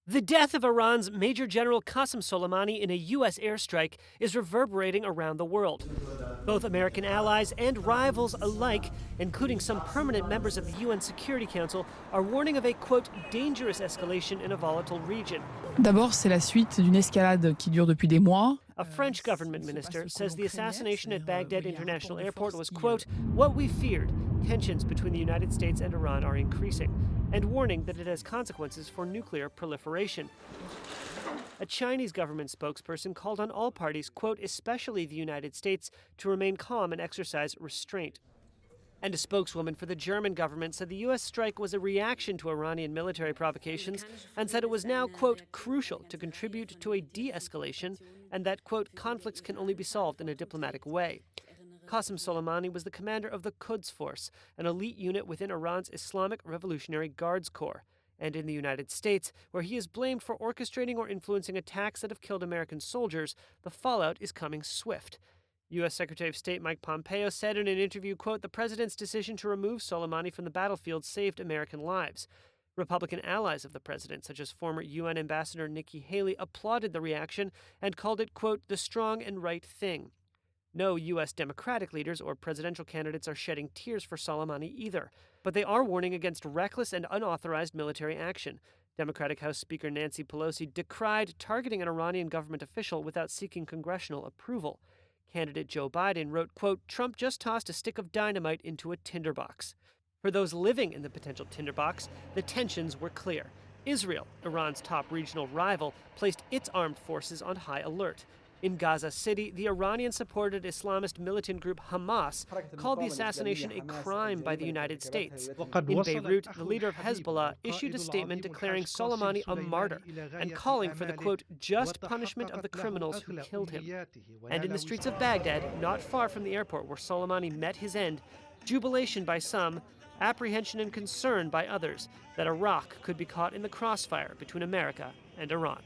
The death of Iran's Major General Qasem Soleimani in a U.S. airstrike is reverberating around the world. Both American allies and rivals alike, including some permanent members of the UN Security Council, are warning of a, quote, dangerous escalation in a volatile region. D'abord, c'est la suite d'une escalade qui dure depuis des mois. A French government minister says the assassination at Baghdad International Airport was, quote, what we feared. Tensions between the United States and Iran are increasing, and warning that it has consequences for nuclear proliferation. A Chinese government spokesperson called on all parties, quote, especially the United States, to remain calm and exercise restraint. And a spokeswoman for the German government said the U.S. strike was a reaction to Iranian military provocations and said it was now, quote, crucial to contribute to a de-escalation and that, quote, conflicts can only be solved in a diplomatic way. Qasem Soleimani was the commander of the Quds Force, an elite unit within Iran's Islamic Revolutionary Guards Corps. And in the United States, where he is blamed for orchestrating or influencing attacks that have killed American soldiers, the fallout is coming swift. U.S. Secretary of State Mike Pompeo said in an interview, quote, the president's decision to remove Soleimani from the battlefield saved American lives. Republican allies of the president, such as former UN Ambassador Nikki Haley, applauded the reaction and called it, quote, the strong and right thing. No U.S. Democratic leaders or presidential candidates are shedding tears for Soleimani either, but they are warning against reckless and unauthorized military action. Democratic House Speaker Nancy Pelosi decried targeting an Iranian government official without seeking congressional approval. Candidate Joe Biden wrote, quote, Trump just tossed a stick of dynamite into a tinderbox. For those living in the potential tinderbox, the tensions were clear. Israel, Iran's top regional rival, placed its armed forces on high alert. In Gaza City, the Iranian-supported Islamist militant group Hamas called the assassination a crime by the United States. In Beirut, the leader of Hezbollah issued a statement declaring Soleimani a martyr and calling for the, quote, just punishment of the criminals who killed him. And in the streets of Baghdad, not far from the airport where Soleimani met his end, jubilation by some, apprehension and concern by others that Iraq could be caught in the crossfire between America and Iran.